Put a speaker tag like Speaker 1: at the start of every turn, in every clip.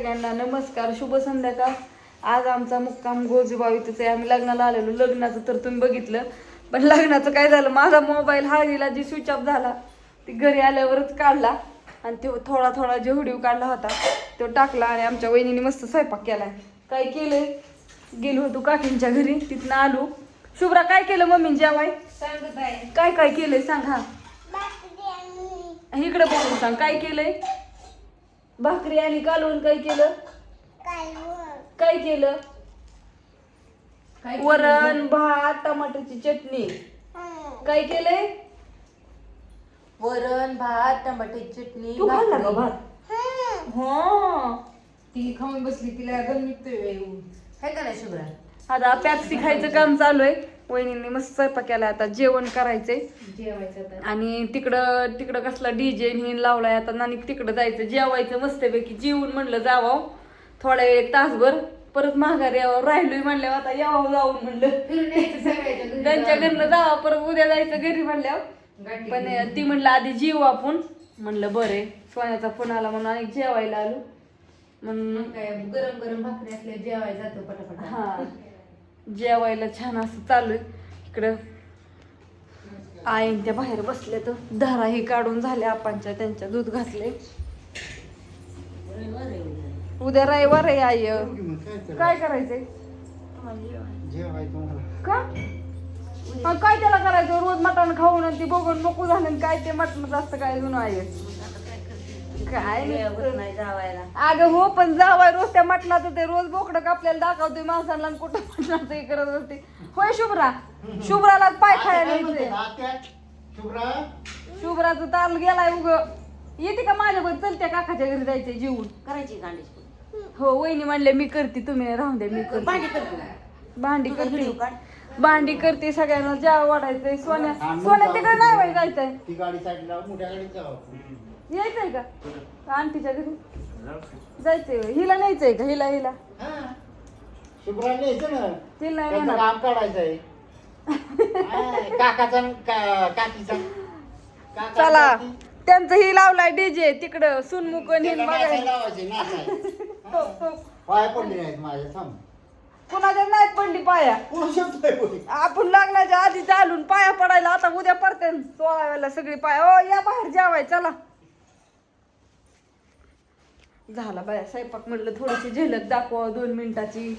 Speaker 1: सगळ्यांना नमस्कार, शुभ संध्याकाळ. आज आमचा मुक्काम गोजूबाव इथंच आहे. आम्ही लग्नाला आलेलो. लग्नाचं तर तुम्ही बघितलं, पण लग्नाचं काय झालं, माझा मोबाईल हळदीला जी स्विच ऑफ झाला ती घरी आल्यावरच काढला आणि तो थोडा थोडा जे व्हिडिओ काढला होता तो टाकला. आणि आमच्या वहिनीने मस्त स्वयंपाक केलाय. काय केलंय, गेलो होतो काकींच्या घरी, तिथनं आलो. शुभ्रा काय केलं मम्मी जेवाय? काय काय केलंय सांग. हा इकडे बघून सांग काय केलंय. भाकरी आणि कालवण. काय केलं, काय केलं? वरण भात टमाटरची चटणी. काय केलंय?
Speaker 2: वरण भात टमाट्याची चटणी.
Speaker 1: तू खाल्ला का भात? हो,
Speaker 2: ती खाऊन बसली, तिला गम निघतोय काय का नाही शुभ्रा?
Speaker 1: आता पॅप्सी खायचं काम चालू आहे. वहिनींनी मस्त स्वयंपाक केलाय. आता जेवण करायचंय
Speaker 2: जेवायचं
Speaker 1: आणि तिकडं तिकडं कसला डीजे हिन लावलाय. आता नानी तिकडं जायचं जेवायचं मस्तपैकी. जेवून म्हणलं जावं थोड्या वेळ, एक तासभर, परत माघारी यावं. राहिलोय म्हणल्यावर आता यावं जाऊन म्हणलं त्यांच्या घरनं जावं, परत उद्या जायचं घरी म्हणल्यावर. पण ती म्हणलं आधी जेवू आपण. म्हणलं बरे, सोन्याचा फोन आला म्हणून आणि जेवायला आलो.
Speaker 2: मग काय गरम गरम भाकरी असल्या जेवायला जातो पटापट.
Speaker 1: हा, जेवायला छान असं चालू आहे. इकडं आईन त्या बाहेर बसले, तर धारा ही काढून झाल्या आपणच्या, त्यांच्या दूध घातले. उद्या रविवार आहे. आई काय करायचंय का? मग काय त्याला करायचं, रोज मटण खाऊन आणि ती बघून नको झालं. काय ते मटण असतं काय जुनं आहे काय
Speaker 2: नाही जावायला.
Speaker 1: अगं हो, पण जावाय रोज त्या मटणाचं ते रोज बोकडं आपल्याला दाखवते माणसाला आणि कुठं मटणाचं हे करत असते. होय शुभ्रा, शुभ्राला पाय खायला यायचंय. शुभ्राचं ताल गेलाय उग. येते का माझ्यावर? चलत्या काकाच्या घरी जायचंय जेवून.
Speaker 2: करायची गांडी
Speaker 1: हो, वहिनी म्हणले मी करते, तुम्ही राहून द्या मी करते.
Speaker 2: भांडी करतो.
Speaker 1: भांडी करते, भांडी करते, सगळ्यांना जेव वाढायचंय. सोन्या तिकडे नाही बाई जायचंय.
Speaker 3: ती गाडी साईड लावून मोठ्या गाडीत जाऊ.
Speaker 1: यायचंय का आंटीच्या घरी? जायचंय. हिला न्यायचंय का? हिला
Speaker 3: शुभ्रा न्यायचं ना,
Speaker 1: तिला नाही
Speaker 3: त्यांचं
Speaker 1: नेणार.
Speaker 3: काम काढायचंय. काकाचा काकीचा
Speaker 1: चला, त्यांचं ही लावलाय डीजे तिकडं सुनमुकन हिन बघायला.
Speaker 3: लावायचे नाचाय. पाय पडले नाहीत माझ्या. थांब,
Speaker 1: कुणाच्या नाहीत पडली पाया.
Speaker 3: कोण शोधतोय कोणी?
Speaker 1: आपण लग्नाच्या आधी चालून पाया पडायला. आता उद्या पडते 16 वेळेला सगळी पाया. ओ या बाहेर जेवाय चला. झाला बाया स्वयंपाक. म्हणलं थोडीशी झलक दाखवा 2 मिनिटाची.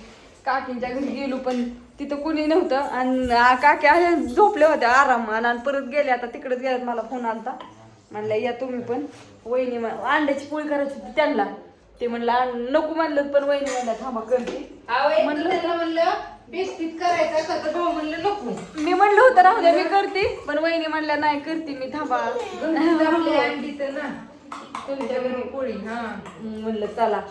Speaker 1: काकींच्या घरी गेलो पण तिथं कुणी नव्हतं आणि काकी आल्या झोपल्या होत्या आरामान आणि परत गेले. आता तिकडेच गेल्यात. मला फोन आलता, म्हणलं या तुम्ही पण. वहिनी अंड्याची पोळी करायची होती त्यांना. ते म्हणलं नको म्हणलं, पण वहिनी म्हणलं थांबा करते.
Speaker 2: म्हणलं बेस्तीत करायचं का, तर भाऊ म्हणलं नको.
Speaker 1: मी म्हणलं होतं राहू द्या मी करते, पण वहिनी म्हणल्या नाही करते मी, थांबा.
Speaker 2: अंडी तर ना तुमच्या घरी पोळी. हा
Speaker 1: म्हणलं चला,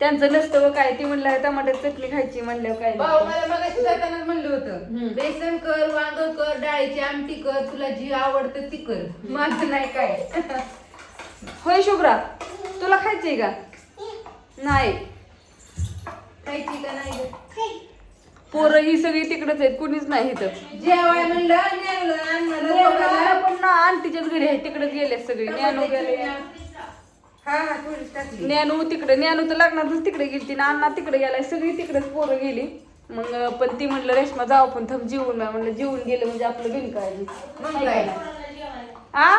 Speaker 1: त्यांचं नसतं काय. ती म्हणलं टमाट्याची चटणी खायची म्हणल्यावर काय
Speaker 2: भाऊ मला मगाशी जाताना म्हणलं होतं बेसन कर, वांग कर, डाळीची आमटी कर, तुला जी आवडतं ती कर, माझं नाही काय.
Speaker 1: होय शुभ्रा, तुला खायचंय का? नाही
Speaker 2: खायची का नाही?
Speaker 1: पोरं ही सगळी तिकडच आहेत, कुणीच नाही इथं.
Speaker 2: जेवाय म्हणलं आणलं
Speaker 1: पण ना आंटीच्याच घरी आहे, तिकडेच गेले सगळे. ज्ञानू गेले,
Speaker 2: हा थोडीच टाकली.
Speaker 1: ज्ञानू तिकडे, ज्ञानू तर लग्नातच तिकडे गेली ना, अण्णा तिकडे गेलाय, सगळी तिकडेच पोरं गेली. मग पण ती म्हणलं रेश्मा जाऊ पण थांब जेवून. म्हणलं जेवून गेलं म्हणजे आपलं बिनकाळजी.
Speaker 2: मग काय
Speaker 1: आ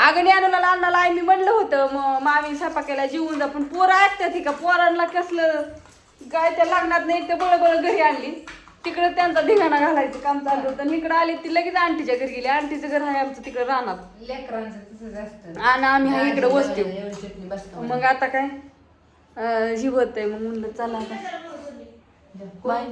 Speaker 1: अगं ज्ञानूला अण्णाला आई मी म्हणलं होतं मग मामी स्वयंपाकाला जेवून जा, पण पोरं ऐकतात का? पोरांना कसलं काय त्या लग्नात नाही ते बळबळ घरी आणली. तिकडे त्यांचा धिंगाणा घालायचं काम चालू होतं. इकडे आली ती लगेच आंटीच्या घरी गेली. आंटीचं घर आहे आमचं तिकडे राहणार.
Speaker 2: लेकरांचं तसंच असतं.
Speaker 1: आणि आम्ही हा इकडे वस्ती.
Speaker 2: एवढी चटणी बसतो.
Speaker 1: मग आता काय ही होत आहे. मग म्हणलं चला आता बाय.